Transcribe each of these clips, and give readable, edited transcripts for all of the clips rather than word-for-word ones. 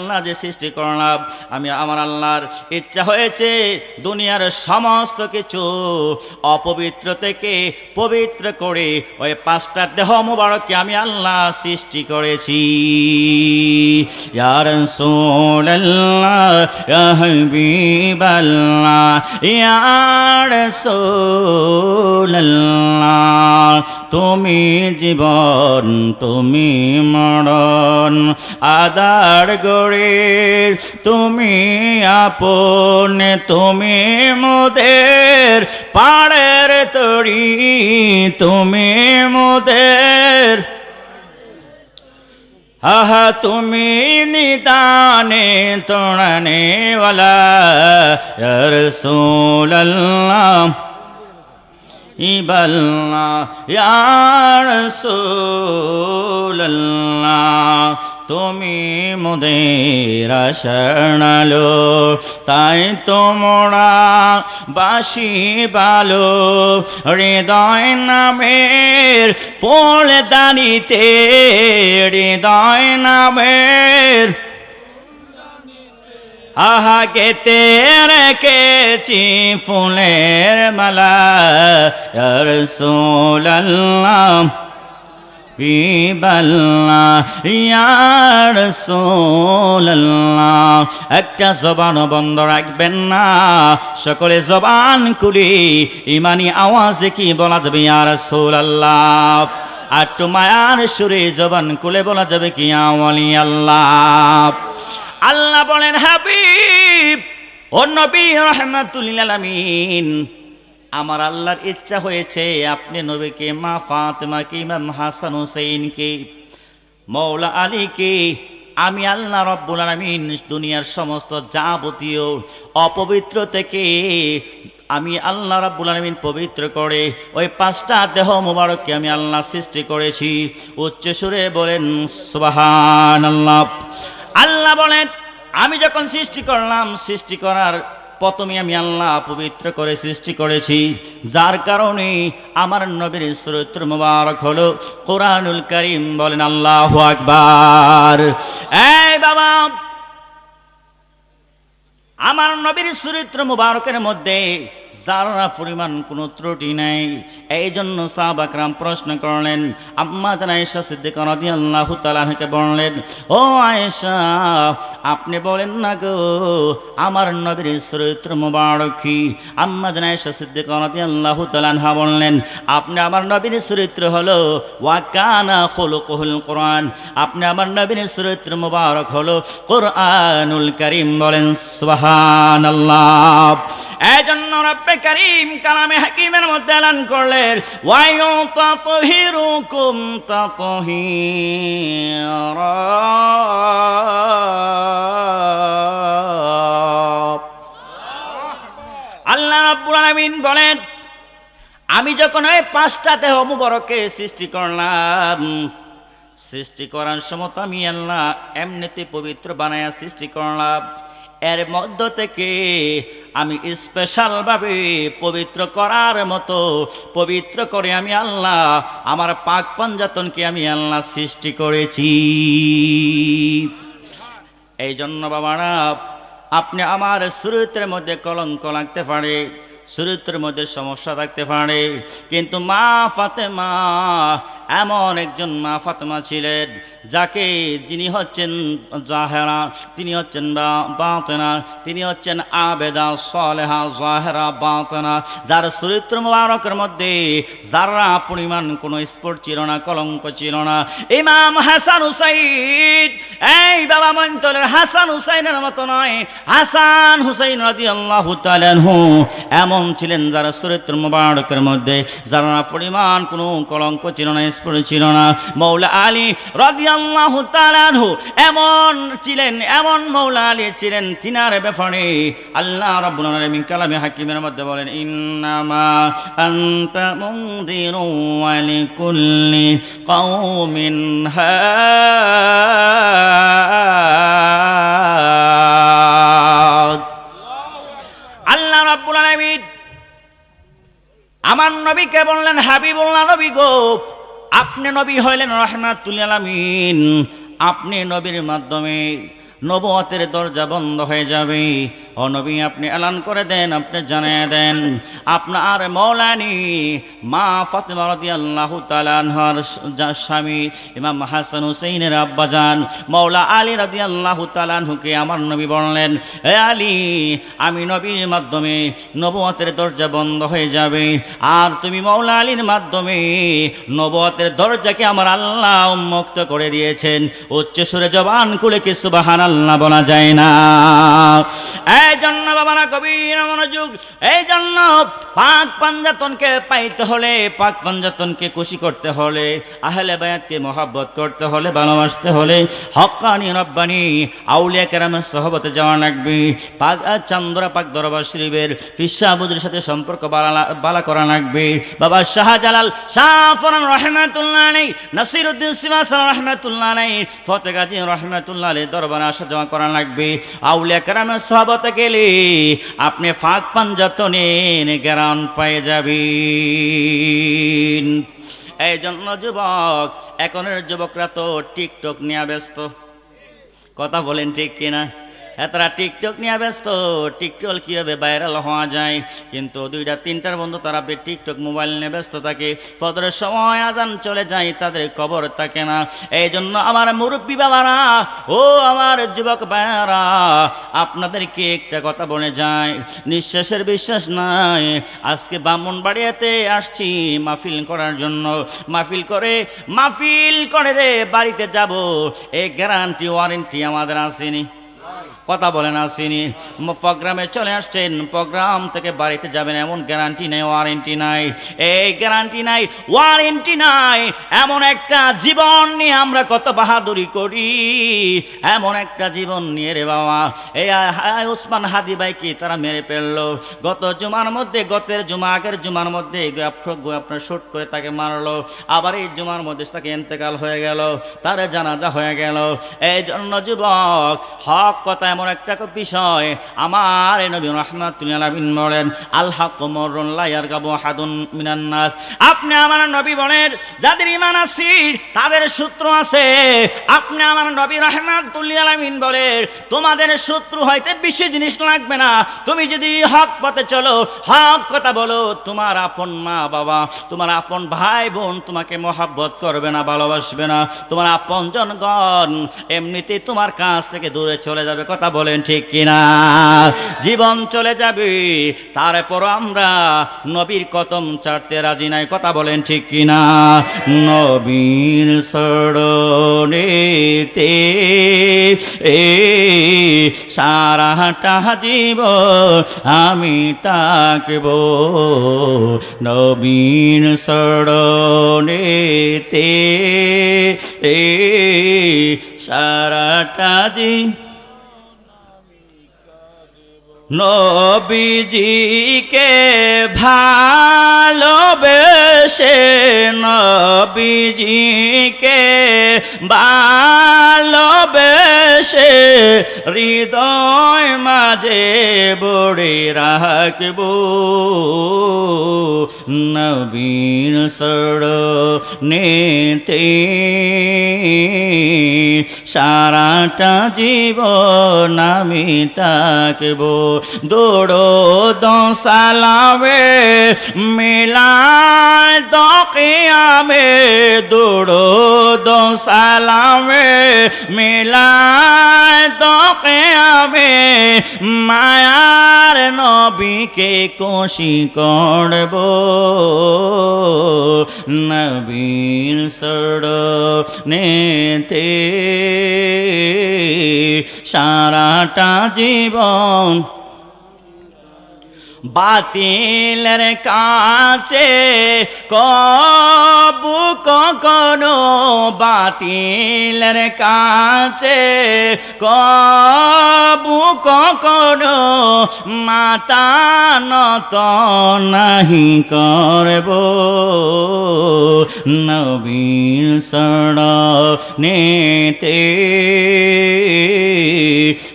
আল্লাহ যে সৃষ্টি করলাম, আমি আমার আল্লাহর ইচ্ছা হয়েছে দুনিয়ার সমস্ত কিছু অপবিত্র থেকে পবিত্র করে ওই পাঁচটা দেহ মোবারককে আমি আল্লাহ সৃষ্টি করেছি। ইয়া রাসূলুল্লাহ, ইয়া হাবিবাল্লাহ, ইয়া রাসূলুল্লাহ, তুমি জীবন, তুমি মরণ, আদার গরির তুমি আপন, তুমি মোদের পাড়ের তরি, তুমি মোদের আহা, তুমি নিদানে তোড়ানে ওয়ালা ইয়া রাসূলুল্লাহ ইবাল্লাহ, ইয়া রাসূলুল্লাহ, তুমি মোদের শরণালো, তাই তোমরা বাসি বালো হৃদয় নামের ফুলদানিতে, হৃদয় নামের আহা গেতে রেখেছি ফুলের মালা, ইয়া রাসূলুল্লাহ হাবিবাল্লাহ, ইয়া রাসূলুল্লাহ। একটা জবান বন্ধ রাখবেন না, সকলে জবান খুলে ইমানি আওয়াজ দেখি বলা যাবে ইয়া রাসূলুল্লাহ। আর একটু মায়ার সুরে জবান খুলে বলা যাবে কি ইয়া ওয়ালি আল্লাহ। আল্লাহ বলেন, হাবিব ও নবী রাহমাতুল লিল আলামিন, আমার আল্লাহর ইচ্ছা হয়েছে আপনি নবীকে, মা ফাতেমাকে, ইমাম হাসান হুসাইনকে, মৌলা আলীকে আমি আল্লাহ রব্বুল আলামিন দুনিয়ার সমস্ত যাবতীয় অপবিত্র থেকে আমি আল্লাহ রাব্বুল আলামিন পবিত্র করে ওই পাঁচটা দেহ মোবারককে আমি আল্লাহ সৃষ্টি করেছি। উচ্চ সুরে বলেন সুবহানাল্লাহ। আল্লাহ বলেন, আমি যখন সৃষ্টি করলাম, সৃষ্টি করার প্রথমে আমি আল্লাহ পবিত্র করে সৃষ্টি করেছি, যার কারণে আমার নবীর চরিত্র মুবারক হলো কোরআনুল কারীম। বলেন আল্লাহু আকবার। এই বাবা, আমার নবীর চরিত্র মুবারকের মধ্যে যারা পরিমাণ কোনো ত্রুটি নেই। এই জন্য সাহাবা کرام প্রশ্ন করলেন, আম্মা জান আয়েশা সিদ্দিকা রাদিয়াল্লাহু তাআলা আনহাকে বললেন, ও আয়েশা, আপনি বলেন না গো আমার নবীর চরিত্র মুবারক কি? আম্মা জান আয়েশা সিদ্দিকা রাদিয়াল্লাহু তাআলা আনহা বললেন, আপনি আমার নবীর চরিত্র হলো ওয়া কানা খুলুকুল কোরআন, আপনি আমার নবীর চরিত্র মুবারক হলো কোরআনুল কারীম। বলেন সুবহানাল্লাহ। এই জন্য রব্বে কারীম কালামে হাকিমের মধ্যে এলান করলেন, ওয়া ইউতাতহিরুকুম তাতহীরা। আল্লাহ রাব্বুল আলামিন বলেন, আমি যখন ওই পাঁচটা দেহ মুবারককে সৃষ্টি করলাম, সৃষ্টি করার সময় আমি আল্লাহ এমনিতে পবিত্র বানায়া সৃষ্টি করলাম। এর মধ্য থেকে আমি স্পেশালভাবে পবিত্র করার মতো পবিত্র করে আমি আল্লাহ আমার পাক পাঞ্জাতনকে আমি আল্লাহ সৃষ্টি করেছি। এই জন্য বাবারা, আপনি আমার চরিত্রের মধ্যে কলঙ্ক লাগতে পারে, চরিত্রের মধ্যে সমস্যা থাকতে পারে, কিন্তু মা ফাতেমা এমন একজন মা ফাতেমা ছিলেন যাকে, যিনি হচ্ছেন জাহেরা, তিনি হচ্ছেন বাতেনা, তিনি হচ্ছেন আবেদা সালেহা জাহেরা বাতেনা, যার চরিত্র মুবারকের মধ্যে যারা পরিমাণ কোনো স্পট ছিল না, কলঙ্ক ছিল না। ইমাম হাসান হুসাইন, এই বাবা মন্তলের হাসান হুসাইনের মতো নয়, হাসান হুসাইন রাদিয়াল্লাহু তাআলা আনহু এমন ছিলেন যার চরিত্র মুবারকের মধ্যে যারা পরিমাণ কোনো কলঙ্ক ছিল না, ছিল না। মৌলা আলী রাদিয়াল্লাহু তাআলা আনহু এমন ছিলেন, এমন মৌলা আলী ছিলেন, তিনার ব্যাপারে আল্লাহ রাব্বুল আলামিন কালামে হাকিমের মধ্যে বলেন, ইন্নামা আনতা মুনযিরু ওয়া লিকুল্লি কওমিন হাদ। আল্লাহ রাব্বুল আলামিন আমার নবীকে বললেন, হাবিবুল্লাহ নবী গো, আপনি নবী হইলেন রাহমাতুল লিল আলামিন। আপনি নবীর মাধ্যমে নবুয়তের দরজা বন্ধ হয়ে যাবে। ও নবী, আপনি এলান করে দেন, আপনি জানিয়ে দেন, আপনার মৌলানি মা ফাতেমা রাদিয়াল্লাহু তাআলা আনহার স্বামী ইমাম হাসান হুসাইনের আব্বাজান মৌলা আলী রাদিয়াল্লাহু তাআলা আনহুকে আমার নবী বললেন, হে আলী, আমি নবীর মাধ্যমে নবুয়তের দরজা বন্ধ হয়ে যাবে, আর তুমি মৌলা আলীর মাধ্যমে নবুয়তের দরজাকে আমার আল্লাহ উন্মুক্ত করে দিয়েছেন। উচ্চ সুরে জবান খুলে কি সুবহানাল্লাহ বলা যায় না? এই জন্য বাবারা গভীর মনোযোগ, এই জন্য পাক পাঞ্জাতনকে পাইতে হলে, পাক পাঞ্জাতনকে খুশি করতে হলে, আহলে বায়াতকে মহব্বত করতে হলে, ভালোবাসতে হলে হক্কানি রব্বানি আউলিয়া কেরামের সহবতে যাওয়া লাগবে। পাক চান্দরা পাক দরবার শরীফের ফিসা বুজুর সাথে সম্পর্ক বালা করা লাগবে। বাবা শাহজালাল শাহ ফরান রহমাতুল্লাহ আলাইহি, নাসিরউদ্দিন সিমাসান রহমাতুল্লাহ আলাইহি, ফতেহ গাজী রহমাতুল্লাহ আলাইহি দরবারে আসা যাওয়া করা লাগবে। আউলিয়া কেরামের সহবতে গেলে আপনি পাক পাঞ্জাতনের জ্ঞান পেয়ে যাবেন। এই জন্য যুবক, এখনের যুবকরা তো টিকটক নিয়ে ব্যস্ত। কথা বলেন ঠিক কিনা? তারা টিকটক নিয়ে ব্যস্ত, টিকটক কীভাবে ভাইরাল হওয়া যায়। কিন্তু 2টা-3টার বন্ধু তারা টিকটক মোবাইল নিয়ে ব্যস্ত থাকে। ফজরের সময় আজান চলে যায়, তাদের কবর থাকে না। এই জন্য আমার মুরব্বী বাবারা, ও আমার যুবক ভাইয়ারা, আপনাদেরকে একটা কথা বলে যায়, নিঃশ্বাসের বিশ্বাস নাই। আজকে ব্রাহ্মণবাড়িয়াতে আসছি মাহফিল করার জন্য। মাহফিল করে বাড়িতে যাব, এই গ্যারান্টি ওয়ারেন্টি আমাদের আসেনি। কথা বলেন আসেনি? প্রোগ্রামে চলে আসছেন, প্রোগ্রাম থেকে বাড়িতে যাবেন, এমন গ্যারান্টি নেই, ওয়ারেন্টি নাই। এই গ্যারান্টি নাই, ওয়ারেন্টি নাই। এমন একটা জীবন নিয়ে আমরা কত বাহাদুরি করি, এমন একটা জীবন নিয়ে রে বাবা। এই ওসমান হাদি ভাইকে তারা মেরে ফেললো গতের জুমা, আগের জুমার মধ্যে আপনার শুট করে তাকে মারলো। আবার এই জুমার মধ্যে তাকে ইন্তেকাল হয়ে গেল, তার জানাজা হয়ে গেল। এই জন্য যুবক, হক কথা এমন একটা বিষয়, আমার নবী রাহমাতুল আলামিন বলেন, আল হাক্কু মাররুন লা ইয়ারগাবু আহাদুন মিনান নাস। আপনি আমার নবী বলেন, যাদের ঈমান আছে তাদের শত্রু আছে। আপনি আমার নবী রাহমাতুল আলামিন বলেন, তোমাদের শত্রু হইতে বেশি জিনিস লাগবে না। তুমি যদি হক পথে চলো, হক কথা বলো, তোমার আপন মা বাবা, তোমার আপন ভাই বোন তোমাকে মহব্বত করবে না, ভালোবাসবে না। তোমার আপন জনগণ এমনিতেই তোমার কাছ থেকে দূরে চলে যাবে। কথা বলেন ঠিক কিনা? জীবন চলে যাবে, তারপর আমরা নবীর কদম চাটতে রাজি নাই। কথা বলেন ঠিক কিনা? নবীর শরণেতে সারাটা জীবন আমি তাকব, নবীর শরণেতে সারাটা জীবন নবীজিকে ভালোবেসে, নবীজিকে ভালোবেসে হৃদয় মাঝে বড়ে রাখব, নবীর শরণেতে সারাটা জীবন আমি তাকব। দৌড় সালামে মিলায় দকিয়ামে, দৌড় সালামে মিলায় দকিয়ামে, মায়ার নবীকে খুশি করব, নবীর শরণেতে সারাটা জীবন বাতিলের কাছে কবু কখনো, বাতিলের কাছে কবু কখনো মাথা নত নাহি করব, নবীর শরণেতে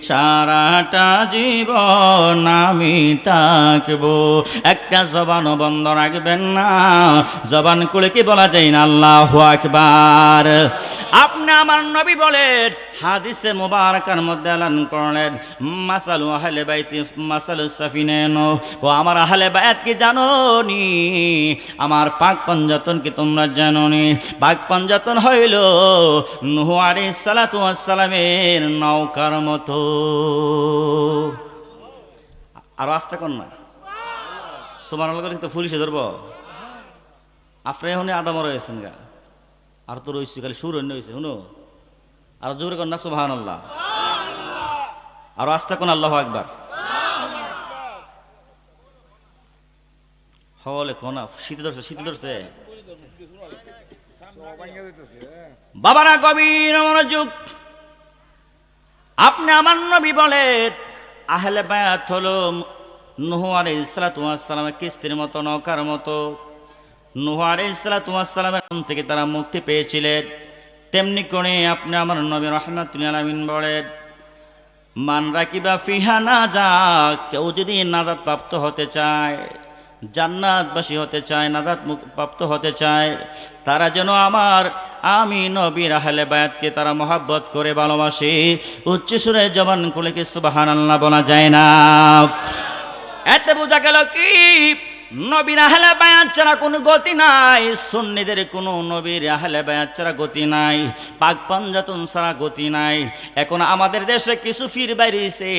সারাটা জীবন আমি রাখবো। একটা জবানও বন্ধ রাখবেন না, জবান খুলে কি বলা যায় না আল্লাহু আকবার। আপনি আমার নবী বলেন, হাদিসে মুবারাকার মধ্যে এলান করলেন, মাসালু আহলে বাইতি মাসালু সাফিনান, ও আমার আহলে বাইত কি জানোনি, আমার পাক পঞ্জাতন কি তোমরা জানোনি? পাক পঞ্জাতন হইল নূহ আলাইহিস সালাতু ওয়াস সালামের নৌকার মতো। আর আস্তে কর না, সুবহানাল্লাহ করে তো পুলিশে ধরবো। আপনি এখন আদাম রয়েছেন গা, আর তো রয়েছে খালি সুর অন্য হয়েছে শুনো, আর জোরে কর না সুবহানাল্লাহ, আর আস্তে কোন আল্লাহু আকবার। হলে কোনা শীতে ধরছে, শীতে ধরছে বাবারা, গভীর মনোযোগ। আপনি আমার নবী বলেন, আহলে বায়াত হলো নূহ আলাইহিস সালাতু ওয়াস সালামের কিস্তির মতো, নৌকার মতো। নূহ আলাইহিস সালাতু ওয়াস সালামের থেকে তারা মুক্তি পেয়েছিলেন। তেমনি করে আপনি আমার নবী রাহমাতুল আলামিন বলেন, মান রাকিবা ফিহা নাজা, কেউ যদি নাজাত প্রাপ্ত হতে চায়, জান্নাতবাসী হতে চায়, নাজাত প্রাপ্ত হতে চায়, তারা যেন আমি নবীর আহলে বায়াতকে তারা মহব্বত করে ভালোবাসে। উচ্চ সুরে জবান খুলে কি সুবহানাল্লাহ বলা যায় না? এতে বোঝা গেল কি, নবীর আহলে বায়াত ছাড়া কোনো গতি নাই, সুন্নিদের কোনো নবীর আহলে বায়াত ছাড়া গতি নাই, পাক পঞ্জাতন ছাড়া গতি নাই। এখন আমাদের দেশে কিছু পীর বাইরেছে,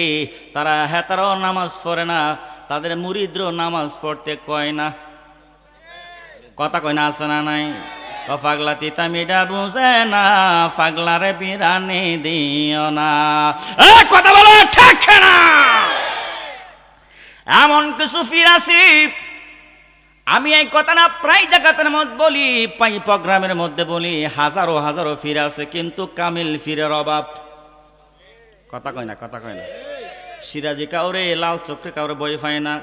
তারাও নামাজ পড়ে না, তাদের মুরিদরা নামাজ পড়তে কয় না, কথা কয় না, আছে না নাই? পাগলা তিতা মিডা বুঝে না, পাগলারে বিরানি দিও না, কথা বলো ঠিক না? এমন কিছু পীর আছে, আমি এই কথাটা প্রায় জায়গাতের মধ্যে বলি, প্রোগ্রামের মধ্যে বলি, হাজারো হাজারো পীর আছে, কিন্তু কামিল পীরের অভাব। কথা কয় না, কথা কয় না। সিরাজি কাউরে লাল চক্রে কাউরে বই পায় না,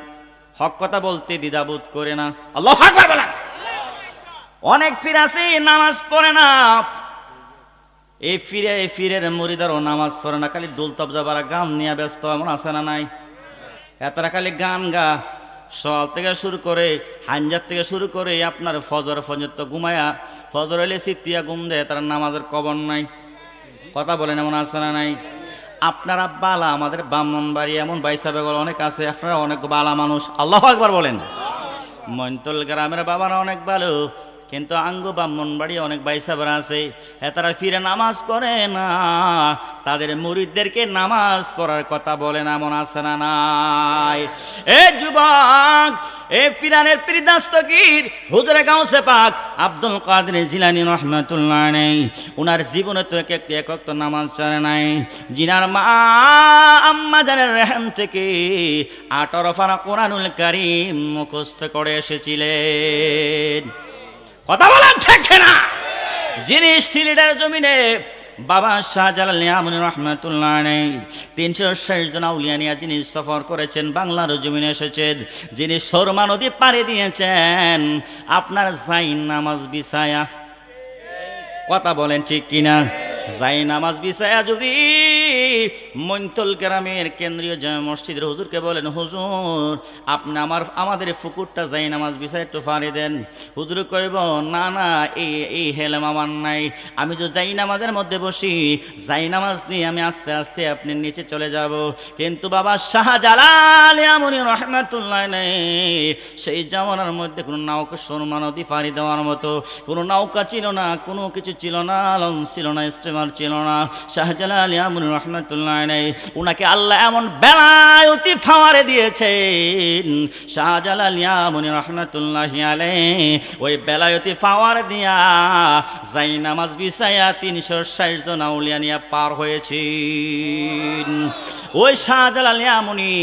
হক কথা বলতে দ্বিধাবোধ করে না। আল্লাহু আকবার বলেন। অনেক পীর আছে নামাজ পড়ে না, এই ফিরের মুরিদারও নামাজ পড়ে না, খালি ডোল তবজা বারা গান নিয়ে ব্যস্ত, এমন আছে না নাই? এতটা খালি গান গা, সকাল থেকে শুরু করে হাঞ্জার থেকে শুরু করে আপনার ফজর তো ঘুমায়া, ফজর হইলে সিটিয়া ঘুম দেয়, তার নামাজের কবর নাই। কথা বলেন, এমন আছে না নাই? আপনারা বালা, আমাদের ব্রাহ্মণবাড়ি এমন বাইসা বেগল অনেক আছে, আপনারা অনেক বালা মানুষ, আল্লাহু আকবার বলেন। মৈনতল গ্রামের বাবারা অনেক ভালো, কিন্তু আঙ্গ ব্রাহ্মণবাড়ি অনেক বাইসাবেরা আছে, তারা ফিরে নামাজ পড়ে না, তাদের মুরিদদেরকে নামাজ পড়ার কথা বলে না, এমন আছে না নাই? এ যুবক, এ ফিরানের পীরদাস্তগীর হুজুরে গাউসে পাক আব্দুল কাদের জিলানী রাহমাতুল্লাহ আলাইহি, উনার জীবনে তো এক ওয়াক্ত নামাজ ছাড়ে নাই। জিনার মা আম্মা জানের রহম থেকে 18 পারা কোরআনুল কারীম মুখস্থ করে এসেছিলেন। কথা বলেন ঠিক না? যিনি সিলেটের জমিনে বাবা শাহজালাল ইয়ামুনী রাহমাতুল্লাহ আলাইহি 360 জন আউলিয়া নিয়ে যিনি সফর করেছেন, বাংলার জমিনে এসেছেন, যিনি সুরমা নদী পাড়ি দিয়েছেন আপনার জাইন নামাজ বিছায়া। কথা বলেন ঠিক কিনা? যাই নামাজ বিছায়া যদি মৈনতল গ্রামের কেন্দ্রীয় জামে মসজিদের হুজুরকে বলেন, হুজুর আপনি আমাদের পুকুরটা যাই নামাজ বিছায় একটু পানি দেন, হুজুর কইব না না, এই হেলেম আমার নাই, আমি তো যাই নামাজের মধ্যে বসি, যাই নামাজ নিয়ে আমি আস্তে আস্তে আপনি নিচে চলে যাব। কিন্তু বাবা শাহজালাল ইয়ামুনী রাহমাতুল্লাহ আলাইহি সেই জামানার মধ্যে কোনো নৌকা, সুরমা নদী পাড়ি দেওয়ার মতো কোনো নৌকা ছিল না, কোনো কিছু ছিল না, লঞ্চ ছিল না, স্টিমার ছিল না। শাহজালাল ইয়ামুনী রাহমাতুল্লাহ আলাইহি উনাকে আল্লাহ এমন বেলায়তি ফাওয়ারে দিয়েছেন, শাহজালাল ইয়ামুনী রাহমাতুল্লাহ আলাইহি ওই বেলায়তি ফাওয়ার দিয়া যাই নামাজ বিছায়া 360 জন আউলিয়া নিয়ে পার হয়েছেন। ওই শাহজালাল ইয়ামুনী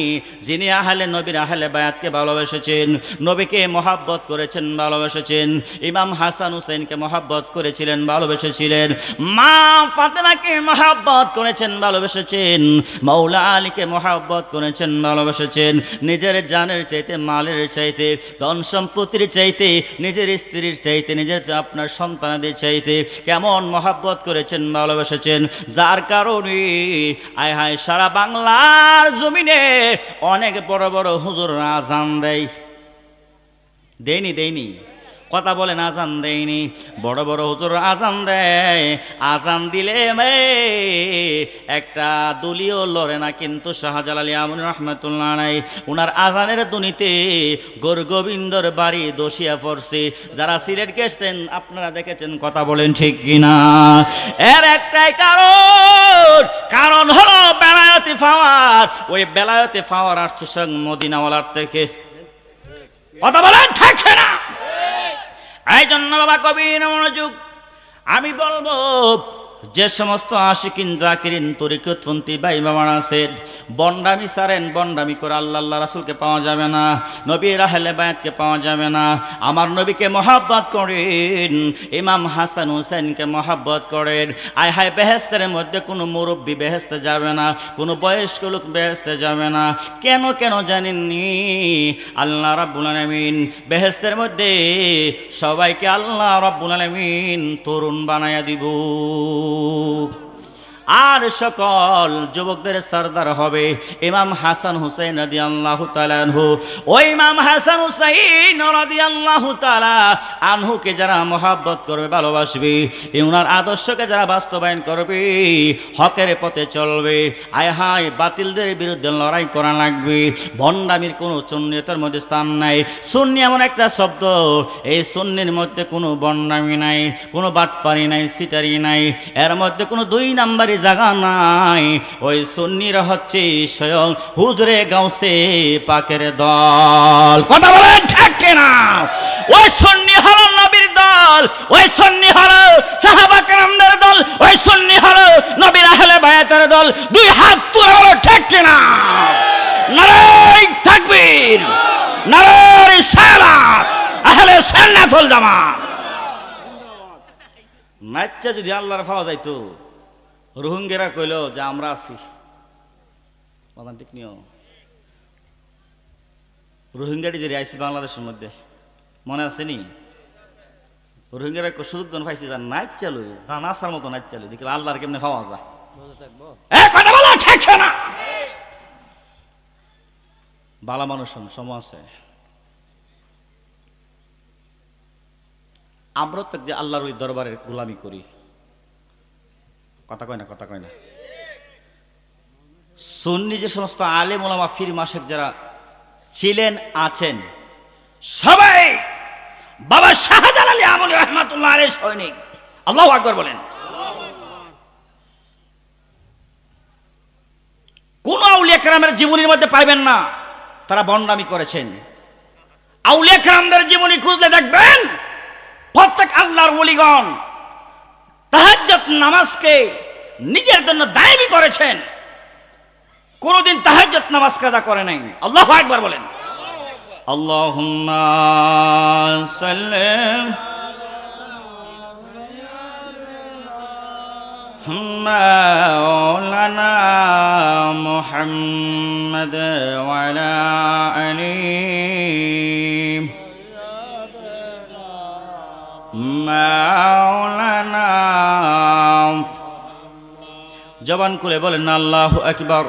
যিনি আহলে নবীর আহলে বায়াতকে ভালোবেসেছেন, নবীকে মহব্বত করেছেন, ভালোবেসেছেন, ইমাম হাসান হুসাইনকে মহব্বত করেছিলেন, ভালোবেসেছিলেন, মা ফাতেমাকে মহব্বত করেছেন, ভালোবেসেছেন, মাওলা আলীকে মহব্বত করেছেন, ভালোবেসেছেন, নিজের জানের চাইতে, মালের চাইতে, ধন সম্পত্তির চাইতে, নিজের স্ত্রীর চাইতে, নিজের আপনার সন্তানদের চাইতে কেমন মহব্বত করেছেন, ভালোবেসেছেন, যার কারণে আয় হায় সারা বাংলা আল্লাহর জমিনে অনেক বড় বড় হুজুর আজান দেয়, দেয়নি কথা বলেন, আজান দেয়নি। বড় বড় হুজুর আজান দেয়, আজান দিলে একটা দলীয় লড়ে না, কিন্তু শাহজালাল আমিন রহমাতুল্লাহ আলাইহি ওনার আজানের ধ্বনিতে গোবিন্দর বাড়ি দোষিয়া পড়ছে। যারা সিলেট গেছেন আপনারা দেখেছেন, কথা বলেন ঠিক কিনা? এর একটাই কারণ হলো বেলায়েতি পাওয়ার। ওই বেলায়েতি পাওয়ার আসছে স্বয়ং মদিনাওয়ালার থেকে, কথা বলেন ঠিক কিনা? এই জন্য বাবা গভীর মনোযোগ, আমি বলবো যে সমস্ত আশিকিন জাকিরিন তরিকতপন্থী ভাই বাবারা আছেন, বন্ডামি সারেন, বন্ডামি করে আল্লাহ রাসূলকে পাওয়া যাবে না, নবীর আহলে বায়াতকে পাওয়া যাবে না। আমার নবীকে মহব্বত করেন, ইমাম হাসান হুসাইনকে মহব্বত করেন। আয় হায়, বেহেশতের মধ্যে কোনো মুরব্বী বেহেশতে যাবে না, কোনো বয়স্ক লোক বেহেশতে যাবে না। কেন জানেননি? আল্লাহ রাব্বুল আলামিন বেহেশতের মধ্যে সবাইকে আল্লাহ রাব্বুল আলামিন তরুণ বানায়া দিব, আর সকল যুবকদের সরদার হবে ইমাম হাসান হুসাইন রাদিয়াল্লাহু তাআলা আনহু। ওই ইমাম হাসান হুসাইন রাদিয়াল্লাহু তাআলা আনহুকে যারা মহব্বত করবে, ভালোবাসবে, ওনার আদর্শকে যারা বাস্তবায়ন করবে, হকের পথে চলবে, আয় হায় বাতিলদের বিরুদ্ধে লড়াই করা লাগবে। ভণ্ডামির কোনো সুন্নিয়তের মধ্যে স্থান নাই। সুন্নি এমন একটা শব্দ, এই সুন্নির মধ্যে কোনো ভণ্ডামি নাই, কোনো বাটপারি নাই, সিটারি নাই, এর মধ্যে কোনো দুই নাম্বারি জায়গা নাই। ওই সুন্নিরা হচ্ছে স্বয়ং হুজুরে গাউসে পাকের দল, কথা বলেন ঠিক কিনা? ওই সুন্নি হলো নবীর দল, ওই সুন্নি হলো সাহাবা কেরামদের দল, ওই সুন্নি হলো নবীর আহলে বায়াতের দল। দুই হাত তুলে বলো ঠিক কিনা? নারে তাকবীর, নারে রিসালাত, আহলে সুন্নাত ওয়াল জামাত। নাচ্চা যদি আল্লাহর পাওয়া যাইতো, রোহিঙ্গারা কইল যে আমরা আছি, কথা ঠিক নিও। রোহিঙ্গাটি যে আইসি বাংলাদেশের মধ্যে, মনে আছে নি? রোহিঙ্গারা সুযোগ জন পাইছে, যার নাচ চালু, নাচার মতো নাচ চালু, দেখলে আল্লাহর কেমনে পাওয়া যায়। কথা বলা ঠিক না, বালা মানুষ সময় আছে। আমরা তো যে আল্লাহর ওই দরবারের গোলামি করি, কথা কয় না। সুন্নি যে সমস্ত আলেম ওলামা ফির মাসেক যারা ছিলেন আছেন, সবাই বাবা শাহজালাল আমিন রাহমাতুল্লাহ আলাইহি সৈনিক। আল্লাহু আকবার বলেন। কোন আউলিয়া কেরামের জীবনীর মধ্যে পাইবেন না তারা ভণ্ডামি করেছেন। আউলিয়া কেরামদের জীবনী খুঁজলে দেখবেন প্রত্যেক আল্লাহর ওলিগণ তাহাজ্জুদ নামাজকে নিজের জন্য দায়ী করেছেন, কোনদিন তাহাজ্জুদ নামাজ কাজা করে নাই। আল্লাহু আকবার বলেন। আল্লাহুম্মা সাল্লি মাওলানা মুহাম্মদ ওয়া আলা আলিহি মাওলানা। জবান খুলে বলেন না আল্লাহু আকবার।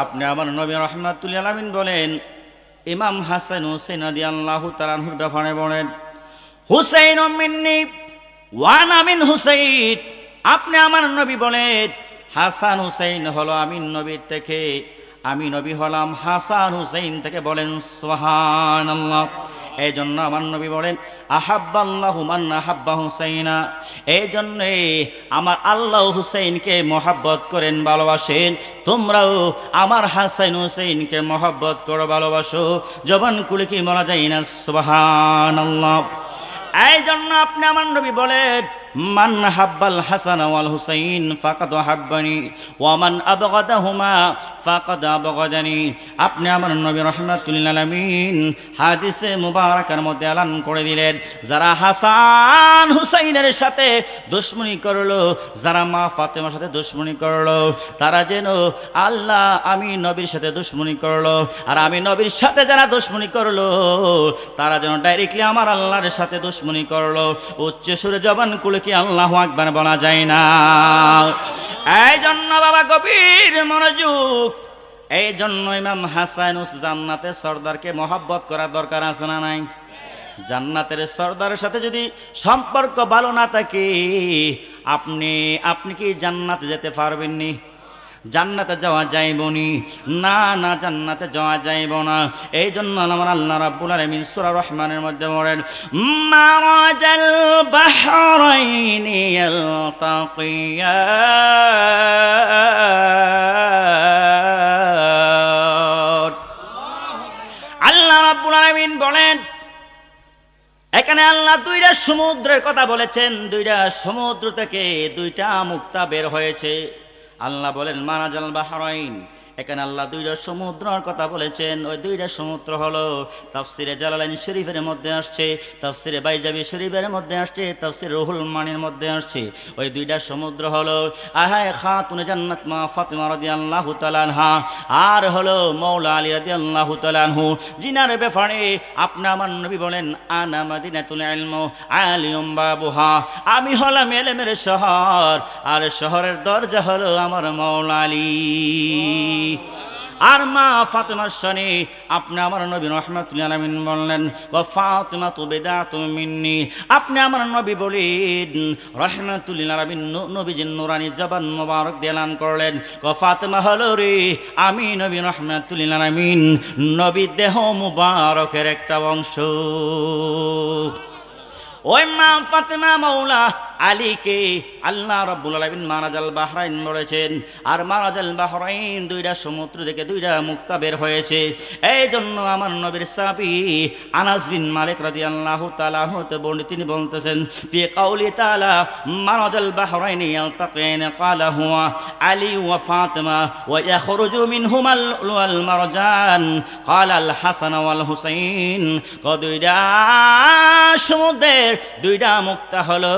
আপনি আমার নবী রাহমাতুল লিল আলামিন বলেন, ইমাম হাসান হুসাইন রাদিয়াল্লাহু তাআলা আনহুর ব্যাপারে বলেন, হুসাইন মিন্নি ওয়া আনা মিন হুসাইন। আপনি আমার নবী বলেন, হাসান হুসাইন হলো আমি নবীর থেকে, আমি নবী হলাম হাসান হুসাইন থেকে। বলেন সুবহানাল্লাহ। এই জন্য আমার নবী বলেন, আহাব্বাল্লাহু মান আহাব্বা হুসাইনা। এই জন্যে আমার আল্লাহ হুসাইনকে মহব্বত করেন, ভালোবাসেন। তোমরাও আমার হাসান হুসাইনকে মহব্বত করো, ভালোবাসো। জবান খুলে কি বলা যায় না সুবহানাল্লাহ? এই জন্য আপনি আমার নবী বলেন, মান হাব্বাল হাসান ওয়াল হুসাইন ফাকাদ হাব্বানি ওয়া মান আবগাদাহুমা ফাকাদ আবগাদানি। আপনি আমার নবী রাহমাতুল লিল আলামিন হাদিসে মুবারাকার মধ্যে এলান করে দিলেন, যারা হাসান হুসাইনের সাথে দুশমনি করলো, যারা মা ফাতেমার সাথে দুশমনি করলো, তারা যেন আল্লাহ আমি নবীর সাথে দুশমনি করলো, আর আমি নবীর সাথে যারা দুশমনি করলো তারা যেন ডাইরেক্টলি আমার আল্লাহর সাথে দুশমনি করলো। উচ্চ সুরে জবান খুলে কি আল্লাহু আকবার বলা যায় না? এই জন্য বাবা গভীর মনোযোগ। এই জন্য ইমাম হাসান জান্নাতের সর্দারকে মহব্বত করার দরকার আছে না নাই? জান্নাতের সর্দারের সাথে যদি সম্পর্ক ভালো না থাকে, আপনি কি জান্নাতে যেতে পারবেন নি? জান্নাতে যাওয়া যাইবনি না, না জান্নাতে যাওয়া যাইব না। এই জন্য আমার আল্লাহ রাব্বুল আলামিন সূরা রহমানের মধ্যে বলেন, মারাজাল বাহরাইনি ইয়ালতাকিয়ান। আল্লাহ রাব্বুল আলামিন বলেন, এখানে আল্লাহ দুইটা সমুদ্রের কথা বলেছেন, দুইটা সমুদ্র থেকে দুইটা মুক্তা বের হয়েছে। আল্লাহ বলেন মারাজাল বাহরাইন, এখানে আল্লাহ দুইটা সমুদ্রের কথা বলেছেন। ওই দুইটা সমুদ্র হলো তাফসিরে জালালাইন শরীফের মধ্যে আসছে, তাফসিরে বাইজাবি শরীফের মধ্যে আসছে, তাফসিরে রুহুল মানির মধ্যে আসছে। ওই দুইটা সমুদ্র হলো আহায় খাতুনে জান্নাত মা ফাতিমা রাদিয়াল্লাহু তাআলা আনহা, আর হলো মাওলা আলী রাদিয়াল্লাহু তাআলা আনহু, জিনার ব্যাপারে আপনি আমার নবী বলেন আনা মাদিনাতুল ইলম আলিয়ুম বাবুহা, আমি হলাম ইলমের শহর, আর শহরের দরজা হলো আমার মাওলা আলী। আর মা ফাতেমার শানে আপনি আমার নবী রাহমাতুল আলামিন বললেন ফাতিমা তু বিদাতুম মিন্নি, আপনি আমার নবী বলেন রাহমাতুল আলামিন নবীজির নূরানি জবান মোবারক দিয়ে এলান করলেন ফাতেমা হলো রে আমি নবী রাহমাতুল আলামিন নবী দেহ মুবারকের একটা অংশ। ওই মা ফাতেমা মাওলা আলীকে আল্লাহ রাব্বুল আলামিন মারাজাল বাহরাইন বলেছেন, আর মারাজাল বাহরাইন দুইটা সমুদ্র থেকে দুইটা মুক্তা বের হয়েছে। এই জন্য আমার নবীর সাহাবী আনাস বিন মালিক রাদিয়াল্লাহু তাআলা হতে বর্ণিত, তিনি বলতেছেন ফি কাউলি তাআলা মারাজাল বাহরাইন ইয়ালতাকিন ক্বালা হুয়া আলী ওয়া ফাতিমা ওয়া ইয়াখরুজু মিনহুমাল ওয়াল মারজান ক্বালা আল হাসান ওয়াল হুসাইন। দুইটা সমুদ্রের দুইটা মুক্তা হলো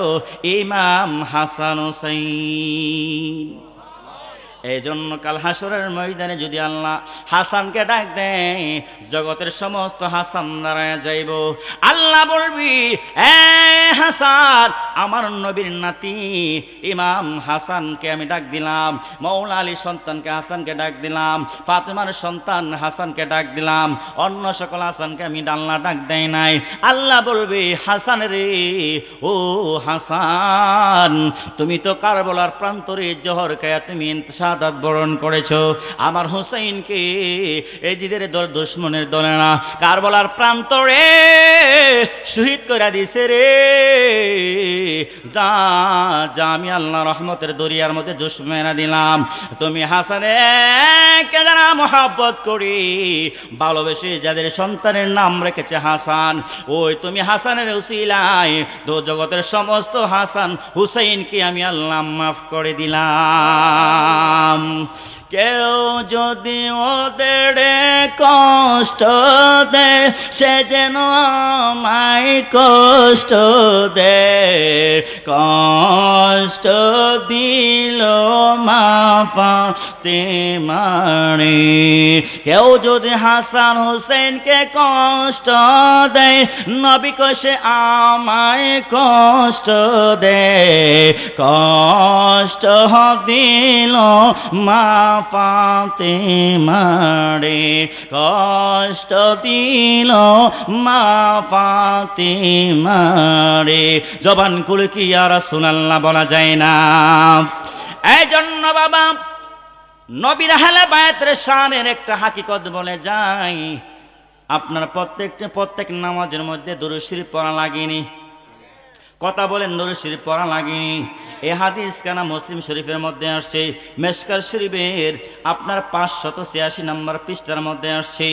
ইমাম হাসান হুসাইন। এই জন্য কাল হাসরের ময়দানে যদি আল্লাহ হাসানকে ডাক দেয়, জগতের সমস্ত হাসান দাঁড়ায় যাইব। আল্লাহ বলবি এ হাসান, আমার নবীর নাতি ইমাম হাসানকে আমি ডাক দিলাম, মাওলা আলীর সন্তানকে হাসানকে ডাক দিলাম, ফাতেমার সন্তান হাসানকে ডাক দিলাম, অন্য সকল হাসানকে আমি আল্লাহ ডাক দেয় নাই। আল্লাহ বলবে হাসান রে, ও হাসান, তুমি তো কারবালার প্রান্তরে জহর খায়া তুমি শাহাদাত বরণ করেছো। আমার হুসাইনকে এজিদের দল দুশমনের দলে না কারবালার প্রান্তরে শহীদ করে দিছে রে। যা যা আমি আল্লাহ রহমতের দরিয়ার মধ্যে দুশমনা দিলাম। তুমি হাসানকে যারা মহব্বত করি ভালোবেসে যাদের সন্তানের নাম রেখেছে হাসান, ওই তুমি হাসানের উসিলায় দো জগতের সমস্ত হাসান হুসাইনকে আমি আল্লাহ মাফ করে দিলাম। কেউ যদি ওদের কষ্ট দেয় সে যেন আমায় কষ্ট দেয়, কষ্ট দিল মা ফাতেমারে। কেউ যদি হাসান হুসেনকে কষ্ট দেয় নবী কষে আমায় কষ্ট দেয়, কষ্ট দিল মা ফাতেমারে, কষ্ট দিল মা ফাতেমারে। জবান খুলে কি ইয়া রাসূলুল্লাহ বলা যায় না? এই জন্য বাবা নবীর আহলে বায়াতের শানের একটা হাকিকত বলে যায়, আপনার প্রত্যেক নামাজের মধ্যে দুরূদ শরীফ পড়া লাগেনি? কথা বলেন, দুরূদ শরীফ পড়া লাগেনি? এই হাদিস কানা মুসলিম শরীফের মধ্যে আসছে, মেশকাত শরীফের আপনার 586 নম্বর পৃষ্ঠার মধ্যে আসছে।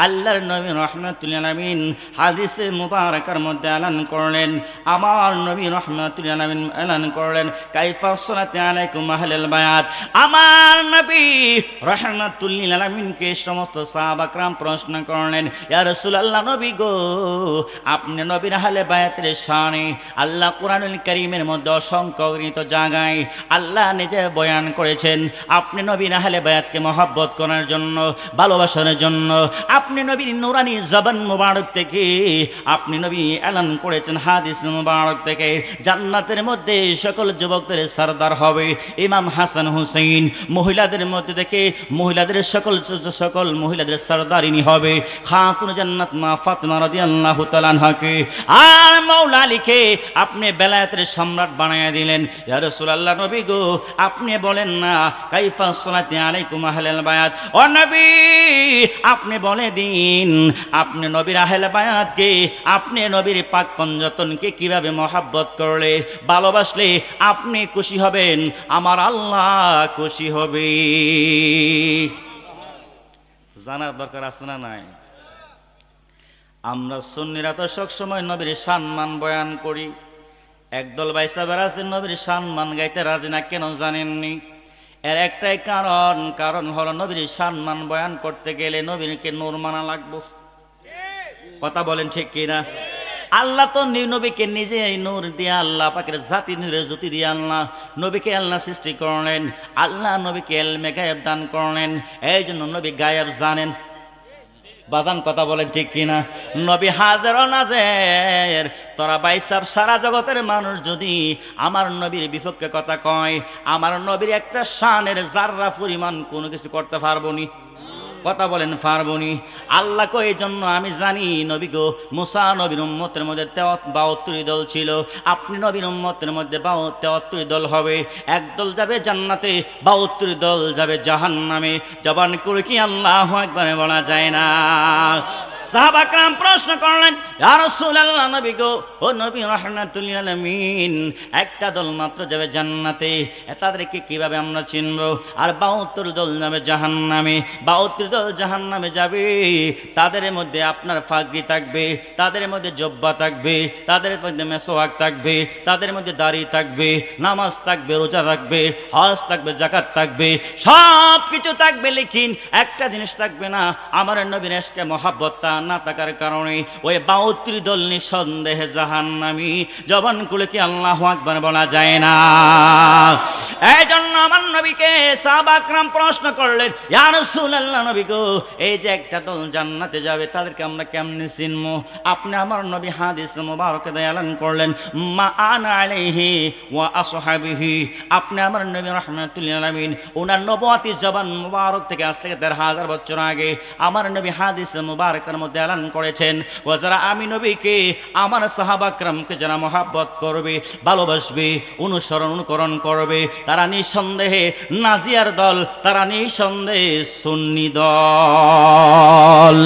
আল্লাহর নবী রাহমাতুল আলামিন হাদিসে মুবারাকার মধ্যে এলান করলেন, আমার নবী রাহমাতুল আলামিন এলান করলেন কাইফা সালাতু আলাইকুম আহলাল বায়াত। আমার নবী রাহমাতুল আলামিনকে সমস্ত সাহাবা کرام প্রশ্ন করলেন, ইয়া রাসূলুল্লাহ নবী গো, আপনি নবীর আহলে বায়াতের শানে আল্লাহ কুরআনুল কারীমের মধ্যে অসংখ্য অগণিত জায়গায় আল্লাহ নিজে বয়ান করেছেন আপনি নবীর আহলে বায়াতকে মহব্বত করার জন্য, ভালোবাসার জন্য আপনি নবীর নূরানি জবান মুবারক থেকে আপনি নবী এলান করেছেন হাদিস মুবারক থেকে জান্নাতের মধ্যে সকল যুবকদের সরদার হবে ইমাম হাসান হুসাইন, মহিলাদের মধ্যে থেকে মহিলাদের সকল মহিলাদের সরদারিনী হবে খাতুন জান্নাত মা ফাতেমা রাদিয়াল্লাহু তাআলা আনহাকে। আর মাওলা আলীকে আপনি বেলায়েতের সম্রাট বানায়া দিলেন। ইয়া রাসূলুল্লাহ নবী গো আপনি বলেন না কাইফা সালাতি আলাইকুম আহলাল বায়াত, ও নবী আপনি বলে দিন আপনি নবীর আহলে বায়াতকে আপনি নবীর পাক পঞ্জতনকে কিভাবে মহব্বত করলে ভালোবাসলে আপনি খুশি হবেন, আমার আল্লাহ খুশি হবে। জানার দরকার আছে না নাই? আমরা সুন্নিরা তো সবসময় নবীর সম্মান বয়ান করি, একদল বাইসাবার আছে নবীর সম্মান গাইতে রাজি না, কেন জানেননি? এর একটাই কারণ হলো নবীর সম্মান বয়ান করতে গেলে নবীকে নূর মানা লাগবো। কথা বলেন ঠিক কিনা? আল্লাহ তো নবীকে নিজে নূর দিয়ে আল্লাহ পাকের জাতি নূরে জ্যোতি দিয়ে আল্লাহ নবীকে আল্লাহ সৃষ্টি করলেন। আল্লাহ নবীকে ইলমে গায়েব দান করলেন, এই জন্য নবী গায়েব জানেন। বাজান কথা বলেন ঠিক কিনা? নবী হাজার ও নাজের, তোরা বাইসাব সারা জগতের মানুষ যদি আমার নবীর বিপক্ষে কথা কয়, আমার নবীর একটা শানের জাররা পরিমাণ কোনো কিছু করতে পারবো নি। কথা বলেন পারবনি? আল্লাহ কো এই জন্য আমি জানি নবী গো মুসা নবীর উম্মতের মধ্যে 72 দল ছিল, আপনি নবীর উম্মতের মধ্যে 73 দল হবে, একদল যাবে জান্নাতে 72 দল যাবে জাহান্নামে। জবান করে কি আল্লাহু আকবার বলা যায় না? সাহাবা کرام প্রশ্ন করলেন ইয়া রাসূলুল্লাহ নবী গো ও নবী রাহমাতুল লিল আলামিন একটা দল মাত্র যাবে জান্নাতে, তাদেরকে কিভাবে আমরা চিনব? আর 72 দল যাবে জাহান্নামে, 72 দল জাহান্নামে যাবে, তাদের মধ্যে আপনার ফাগরি থাকবে, তাদের মধ্যে জব্বা থাকবে, তাদের মধ্যে মেসওয়াক থাকবে, তাদের মধ্যে দাড়ি থাকবে, নামাজ থাকবে, রোজা থাকবে, হজ থাকবে, যাকাত থাকবে, সব কিছু থাকবে, লেকিন একটা জিনিস থাকবে না, আমার নবীর ইশকে মহব্বত না থাকার কারণে ওই 72 দল নিঃসন্দেহে জাহান্নামী। জবান খুলে কি আল্লাহু আকবার বলা যায় না? এই জন্য আমার নবীকে সাহাবা کرام প্রশ্ন করলেন ইয়া রাসূলুল্লাহ নবী গো এই যে একটা দল জান্নাতে যাবে তাদেরকে আমরা কেমনে চিনবো? আপনি আমার নবী হাদিস মুবারকে এলান করলেন মা আনা আলাইহি ওয়া আসহাবিহি। আপনি আমার নবী রাহমাতুল লিল আলামিন ওনার নবুয়তি জবান মুবারক থেকে আজ থেকে 1500 বছর আগে আমার নবী হাদিস মুবারকের মধ্যে এলান করেছেন ও যারা আমি নবীকে আমার সাহাবা کرامকে যারা মহব্বত করবে, ভালোবাসবে, অনুকরণ করবে, তারা নিঃসন্দেহে নাজিয়ার দল, তারা নিঃসন্দেহে সুন্নি দল।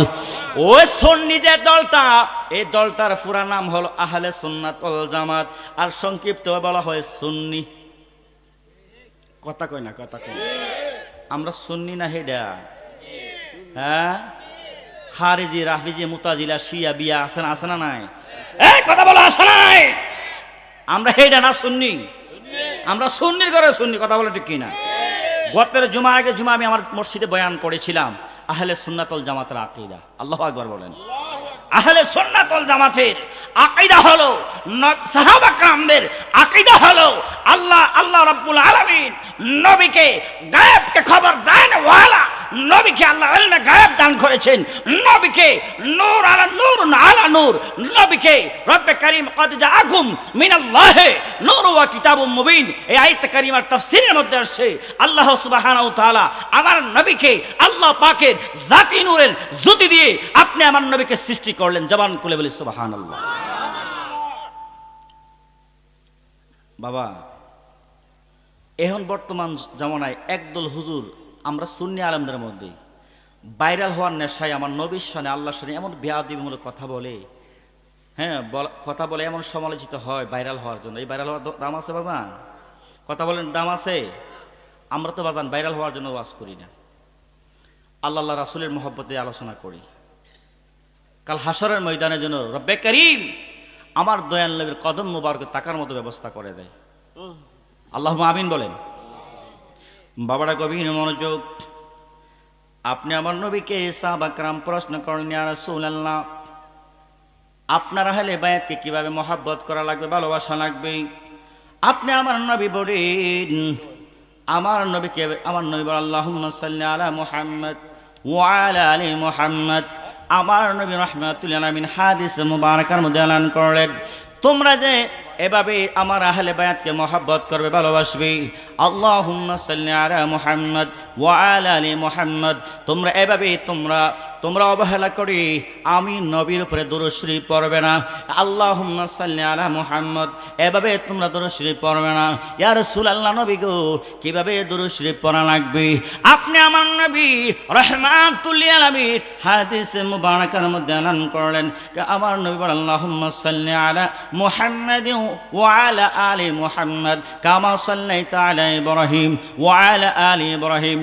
ওই সুন্নি যে দলটা, এই দলটার পুরা নাম হলো আহলে সুন্নাত ওয়াল জামাত, আর সংক্ষিপ্ত বলা হয় সুন্নি। কথা কই না? কথা কই আমরা সুন্নি না হেডা? হ্যাঁ, খারিজি, রাফিজি, মুতাজিলা, শিয়া, বিয়া আছে না নাই? এই কথা বলা আছে না নাই? আমরা হেডা না সুন্নি? আমরা সুন্নির ঘরে সুন্নি। কথা বলে ঠিক কিনা? গতের জুমার আগে জুমা আমি আমার মসজিদে বয়ান করেছিলাম আহলে সুন্নাত ওয়াল জামাতের আকীদা। আল্লাহু আকবার বলেন। আহলে সুন্নাত ওয়াল জামাতের আকীদা হলো সাহাবা کرامদের আকীদা হলো আল্লাহ রাব্বুল আলামিন নবীকে গায়েবকে খবর দেন ওয়ালা, নবীকে আল্লাহ ইলমে গায়েব দান করেছেন, নবীকে নূর আলা নূর আলা নূর, নবীকে রব্বে কারীম কদ জাআকুম মিনাল্লাহি নূর ওয়া কিতাবুম মুবিন। এই আয়াত কারীমার তাফসীরের মধ্যে আসছে আল্লাহ সুবহানাহু ওয়া তাআলা আমার নবীকে আল্লাহ পাকের জাতি নূরের জ্যোতি দিয়ে আপনি আমার নবীকে সৃষ্টি করলেন। জবান খুলে বলি সুবহানাল্লাহ। বাবা এখন বর্তমান জামানায় একদল হুজুর আমরা সুন্নি আলেমদের মধ্যে ভাইরাল হওয়ার নেশায় আমার নবীর শানে আল্লাহর শানে এমন বেয়াদবিমূলক কথা বলে, হ্যাঁ কথা বলে এমন সমালোচিত হয় ভাইরাল হওয়ার জন্য। এই ভাইরাল হওয়ার দাম আছে বাজান? কথা বলেন দাম আছে? আমরা তো বাজান ভাইরাল হওয়ার জন্য ওয়াজ করি না, আল্লাহ রাসূলের মহব্বতে আলোচনা করি। কাল হাসরের ময়দানের জন্য রব্বে কারীম আমার দয়াল নবীর কদম মুবারকে তাকার মতো ব্যবস্থা করে দেয়। আল্লাহুম্মা আমিন বলেন। বাবারা গভীর মনোযোগ। আপনি আমার নবীকে সাহাবা کرام প্রশ্ন করেন ইয়া রাসূলুল্লাহ আপনার আহলে বায়াতকে কিভাবে মহাব্বত করা লাগবে, ভালোবাসা লাগবে। আপনি আমার নবী বলেন, আমার নবীকে আমার নবী বলেন আল্লাহুম্মা সাল্লি আলা মুহাম্মদ ওয়া আলা আলি মুহাম্মদ। আমার নবী রাহমাতুল আলামিন হাদিস মুবারাকার মধ্যে এলান করলেন, তোমরা যে এভাবে আমার আহলে বায়াতকে মহাব্বত করবে, ভালোবাসবে, আল্লাহুম্মা সাল্লি আলা মুহাম্মদ ওয়া আলা আলি মুহাম্মদ, তোমরা এভাবে তোমরা অবহেলা করে আমি নবীর উপরে দুরূদ শরীফ পড়বে না। আল্লাহুম্মা সাল্লি আলা মুহাম্মদ, এভাবে তোমরা দুরূদ শরীফ পড়বে না। ইয়া রাসূলুল্লাহ, নবী গো, কিভাবে দুরূদ শরীফ পড়া লাগবে? আপনি আমার নবী রাহমাতুল লিল আলামিন হাদিসে মুবারাকার মধ্যে এলান করলেন, আমার নবী বলেন আল্লাহুম্মা সাল্লি আলা মুহাম্মাদ ওয়া আলা আলি মুহাম্মদ কামা সাল্লাইতা আলা ইব্রাহিম ওয়া আলা আলি ইব্রাহিম।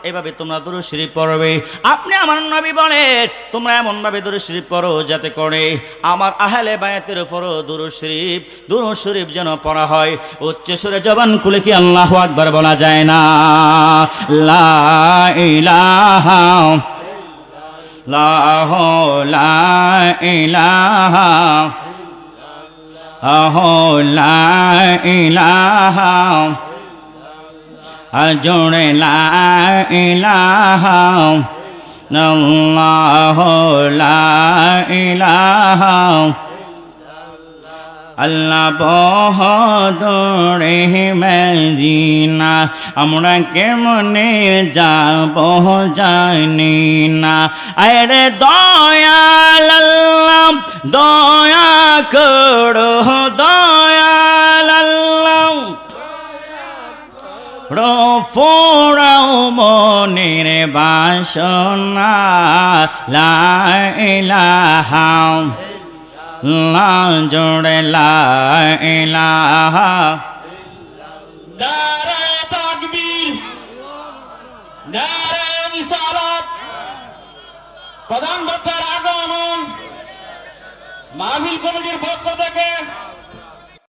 এভাবে তোমরা দুরূদ শরীফ পড়বে। আপনি আমার নবী বলেন, তোমরা এমন ভাবে দুরূদ শরীফ পড়ো যাতে করে আমার আহলে বায়াতের উপরও দুরূদ শরীফ যেন পড়া হয়। উচ্চ সুরে জবান খুলে কি আল্লাহু আকবার বলা যায় না? লা ইলাহা লা ইলাহা লা ইলাহা জোড়ে লা ইলাহা আল্লাহু লা ইলাহা আল্লাহ বহদরে মদিনা, আমরা কেমনে যাব জানি না। আরে দয়াল আল্লাহ দয়া করো, দয়াল আল্লাহ ফোড়াও মনের বাসনা। লা ইলাহা লা জোড়ে লা ইলাহা। নারে তাকবীর, নারে রিসালাত। প্রধান বক্তার আগমন মাহফিল কমিটির পক্ষ থেকে